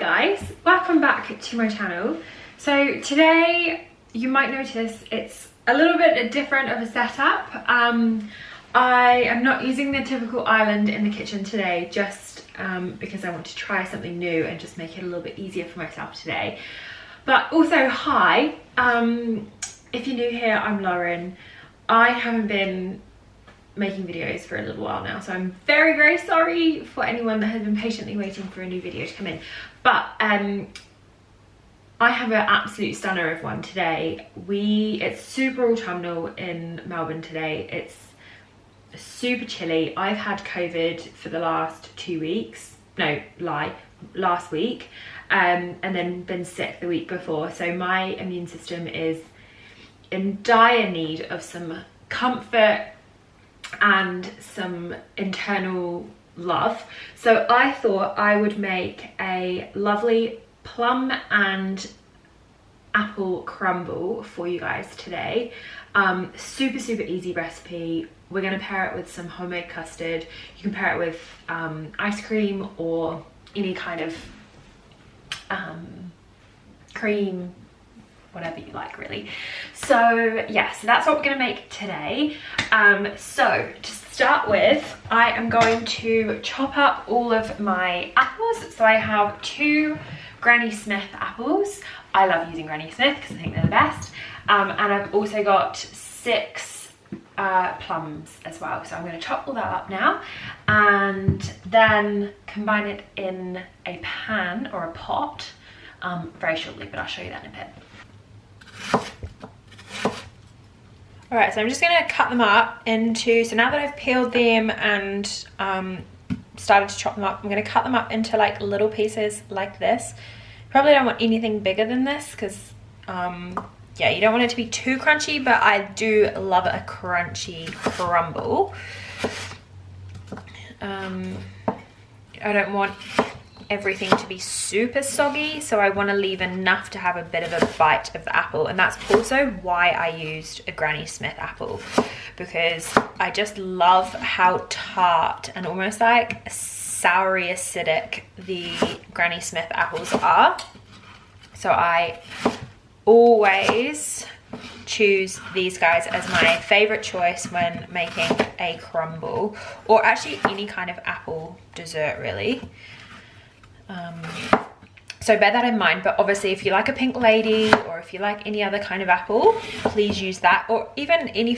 guys, welcome back to my channel. So today you might notice it's a little bit different of a setup. I am not using the typical island in the kitchen today, just because I want to try something new and just make it a little bit easier for myself today. But also, hi, if you're new here, I'm Lauren. I haven't been making videos for a little while now, so I'm very sorry for anyone that has been patiently waiting for a new video to come in. But I have an absolute stunner of one today. It's super autumnal in Melbourne today. It's super chilly. I've had COVID for the last 2 weeks. No, last week. And then been sick the week before. So my immune system is in dire need of some comfort and some internal love. So I thought I would make a lovely plum and apple crumble for you guys today. Super easy recipe. We're going to pair it with some homemade custard. You can pair it with ice cream or any kind of cream, whatever you like really. So yeah, so that's what we're going to make today. So to start with, I am going to chop up all of my apples. So I have 2 Granny Smith apples. I love using Granny Smith because I think they're the best. And I've also got 6 plums as well. So I'm going to chop all that up now and then combine it in a pan or a pot very shortly, but I'll show you that in a bit. Alright, so I'm just going to cut them up into, so now that I've peeled them and started to chop them up, I'm going to cut them up into like little pieces like this. Probably don't want anything bigger than this because yeah, you don't want it to be too crunchy, but I do love a crunchy crumble. I don't want everything to be super soggy, so I want to leave enough to have a bit of a bite of the apple. And that's also why I used a Granny Smith apple, because I just love how tart and almost like soury acidic the Granny Smith apples are. So I always choose these guys as my favorite choice when making a crumble, or actually any kind of apple dessert really. So bear that in mind. But obviously if you like a Pink Lady or if you like any other kind of apple, please use that, or even any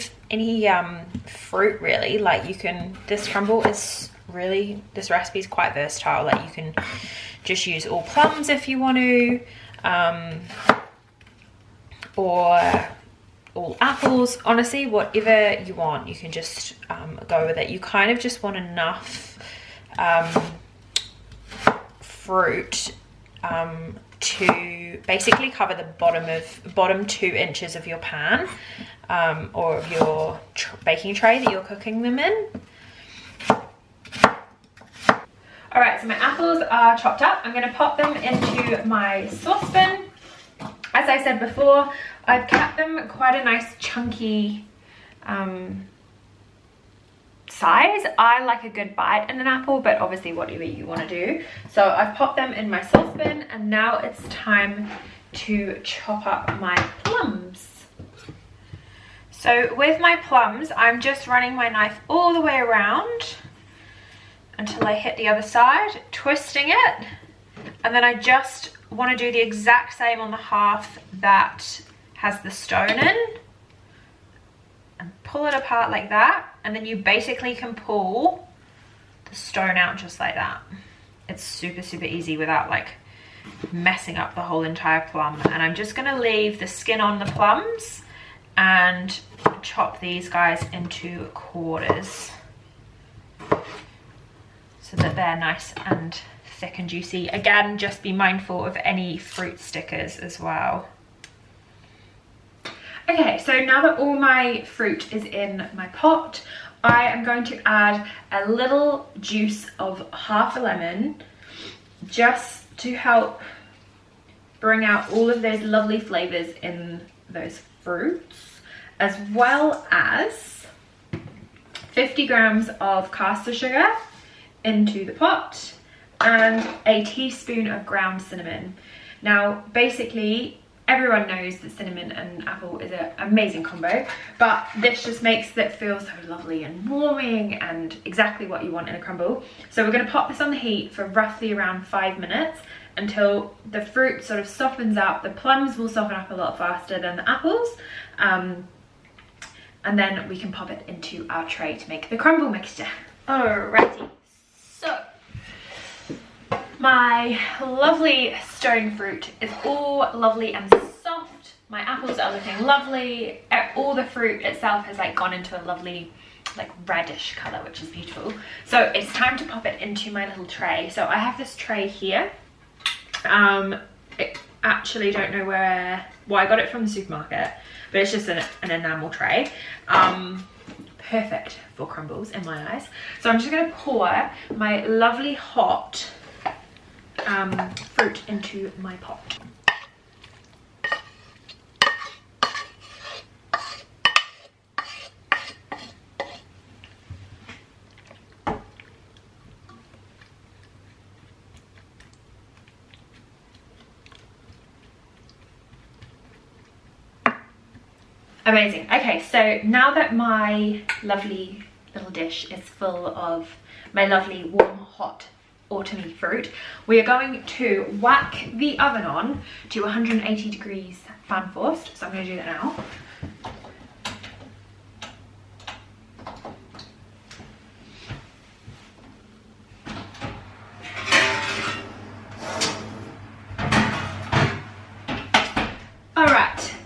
fruit really. Like you can, this crumble is really, this recipe is quite versatile. Like you can just use all plums if you want to, or all apples. Honestly, whatever you want, you can just go with it. You kind of just want enough fruit to basically cover the bottom 2 inches of your pan or of your baking tray that you're cooking them in. All right, so my apples are chopped up. I'm going to pop them into my saucepan. As I said before, I've kept them quite a nice chunky size. I like a good bite in an apple, but obviously whatever you want to do. So I've popped them in my saucepan, and now it's time to chop up my plums. So with my plums, I'm just running my knife all the way around until I hit the other side, twisting it, and then I just want to do the exact same on the half that has the stone in, and pull it apart like that, and then you basically can pull the stone out just like that. It's super easy without like messing up the whole entire plum. And I'm just going to leave the skin on the plums and chop these guys into quarters so that they're nice and thick and juicy. Again, just be mindful of any fruit stickers as well. Okay, so now that all my fruit is in my pot, I am going to add a little juice of half a lemon just to help bring out all of those lovely flavors in those fruits, as well as 50 grams of caster sugar into the pot, and a teaspoon of ground cinnamon. Now, basically, everyone knows that cinnamon and apple is an amazing combo, but this just makes it feel so lovely and warming and exactly what you want in a crumble. So we're going to pop this on the heat for roughly around 5 minutes until the fruit sort of softens up. The plums will soften up a lot faster than the apples. And then we can pop it into our tray to make the crumble mixture. Alrighty, so my lovely stone fruit is all lovely and soft. My apples are looking lovely. All the fruit itself has like gone into a lovely like reddish color, which is beautiful. So it's time to pop it into my little tray. So I have this tray here. I actually don't know where, well, I got it from the supermarket, but it's just an enamel tray. Perfect for crumbles in my eyes. So I'm just going to pour my lovely hot fruit into my pot. Amazing. Okay, so now that my lovely little dish is full of my lovely warm, hot, autumny fruit, we are going to whack the oven on to 180 degrees fan forced. So I'm going to do that now.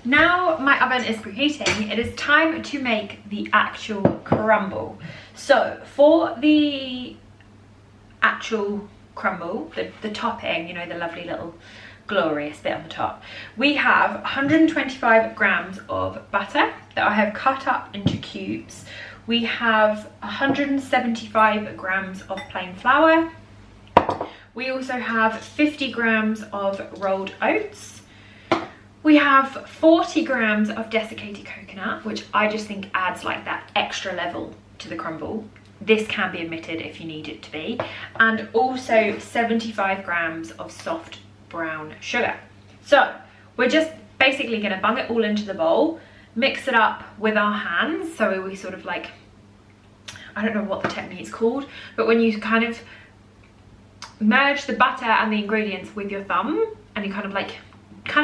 Now my oven is preheating, it is time to make the actual crumble. So for the actual crumble, the topping, you know, the lovely little glorious bit on the top, we have 125 grams of butter that I have cut up into cubes. We have 175 grams of plain flour. We also have 50 grams of rolled oats. We have 40 grams of desiccated coconut, which I just think adds like that extra level to the crumble. This can be omitted if you need it to be. And also 75 grams of soft brown sugar. So we're just basically going to bung it all into the bowl, mix it up with our hands. So we sort of like, I don't know what the technique's called, but when you kind of merge the butter and the ingredients with your thumb and you kind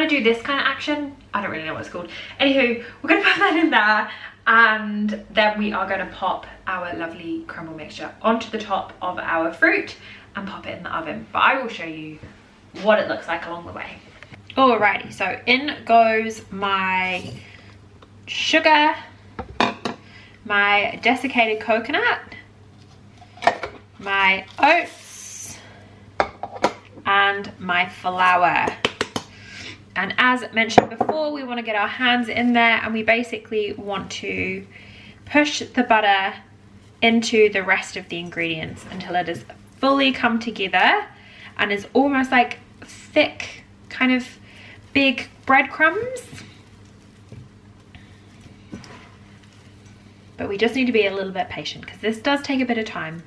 of do this kind of action. I don't really know what it's called. Anywho, we're going to put that in there, and then we are going to pop our lovely crumble mixture onto the top of our fruit and pop it in the oven. But I will show you what it looks like along the way. Alrighty, so in goes my sugar, my desiccated coconut, my oats, and my flour. And as mentioned before, we want to get our hands in there, and we basically want to push the butter into the rest of the ingredients until it is fully come together and is almost like thick, kind of big breadcrumbs. But we just need to be a little bit patient because this does take a bit of time.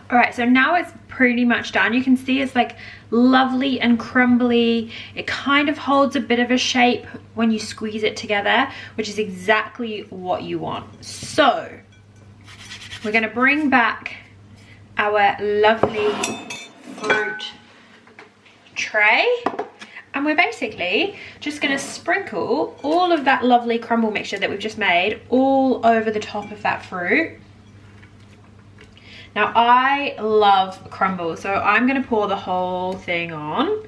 All right, so now it's pretty much done. You can see it's like lovely and crumbly. It kind of holds a bit of a shape when you squeeze it together, which is exactly what you want. So we're going to bring back our lovely fruit tray, and we're basically just going to sprinkle all of that lovely crumble mixture that we've just made all over the top of that fruit. Now I love crumble, so I'm going to pour the whole thing on.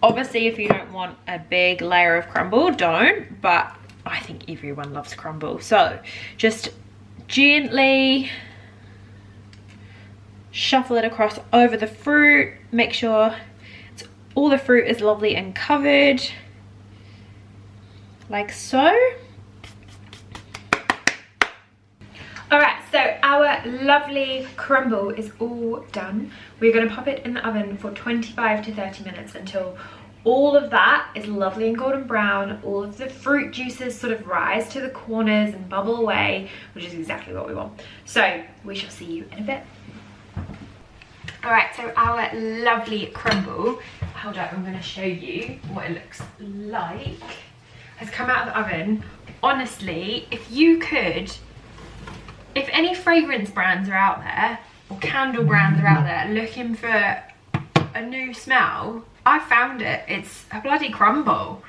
Obviously, if you don't want a big layer of crumble, don't, but I think everyone loves crumble. So just gently shuffle it across over the fruit. Make sure all the fruit is lovely and covered, like so. Alright, so our lovely crumble is all done. We're going to pop it in the oven for 25 to 30 minutes until all of that is lovely and golden brown. All of the fruit juices sort of rise to the corners and bubble away, which is exactly what we want. So we shall see you in a bit. All right, so our lovely crumble, hold up, I'm gonna show you what it looks like, has come out of the oven. Honestly, if any fragrance brands are out there, or candle brands are out there looking for a new smell, I found it. It's a bloody crumble.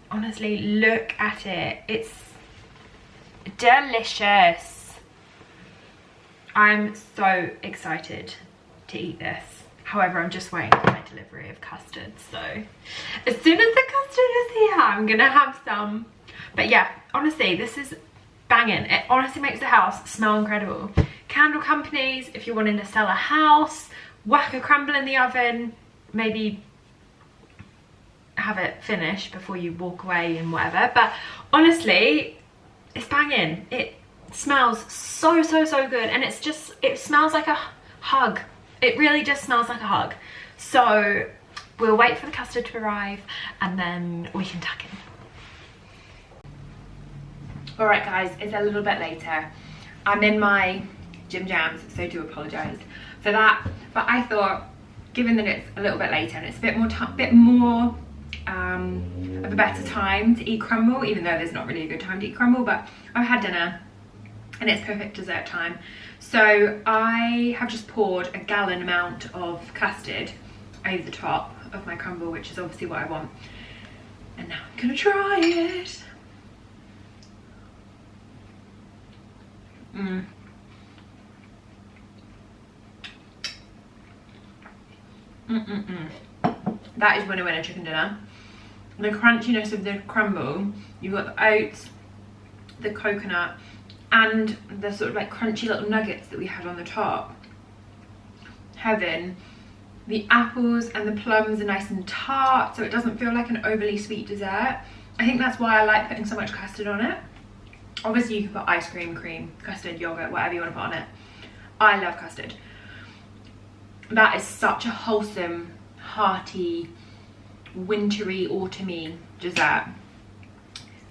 Honestly, look at it. It's delicious. I'm so excited to eat this. However, I'm just waiting for my delivery of custard, so as soon as the custard is here, I'm gonna have some. But yeah, honestly, this is banging. It honestly makes the house smell incredible. Candle companies, if you're wanting to sell a house, whack a crumble in the oven, maybe have it finished before you walk away and whatever. But honestly, it's banging. It smells so good, and it smells like a hug. It really just smells like a hug. So we'll wait for the custard to arrive and then we can tuck in. All right guys, it's a little bit later. I'm in my gym jams, so I do apologise for that. But I thought, given that it's a little bit later and it's a bit more of a better time to eat crumble, even though there's not really a good time to eat crumble, but I've had dinner and it's perfect dessert time. So I have just poured a gallon amount of custard over the top of my crumble, which is obviously what I want. And now I'm gonna try it. That is winner chicken dinner. The crunchiness of the crumble, you've got the oats, the coconut, and the sort of like crunchy little nuggets that we had on the top. Heaven. The apples and the plums are nice and tart, so it doesn't feel like an overly sweet dessert. I think that's why I like putting so much custard on it. Obviously you can put ice cream, cream, custard, yogurt, whatever you want to put on it. I love custard. That is such a wholesome, hearty, wintry, autumny dessert.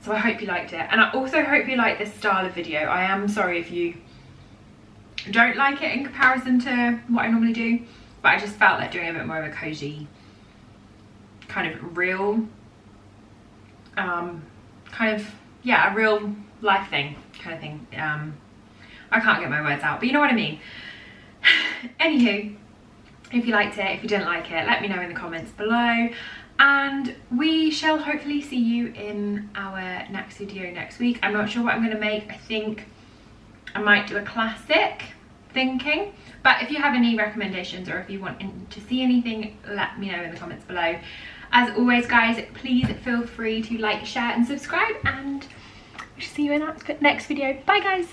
So I hope you liked it, and I also hope you like this style of video. I am sorry if you don't like it in comparison to what I normally do, but I just felt like doing a bit more of a cozy, kind of real, kind of, yeah, a real life thing kind of thing. I can't get my words out, but you know what I mean. Anywho, if you liked it, if you didn't like it, let me know in the comments below. And we shall hopefully see you in our next video next week. I'm not sure what I'm going to make. I think I might do a classic, thinking. But if you have any recommendations or if you want to see anything, let me know in the comments below. As always guys, please feel free to like, share and subscribe, and we'll see you in our next video. Bye guys.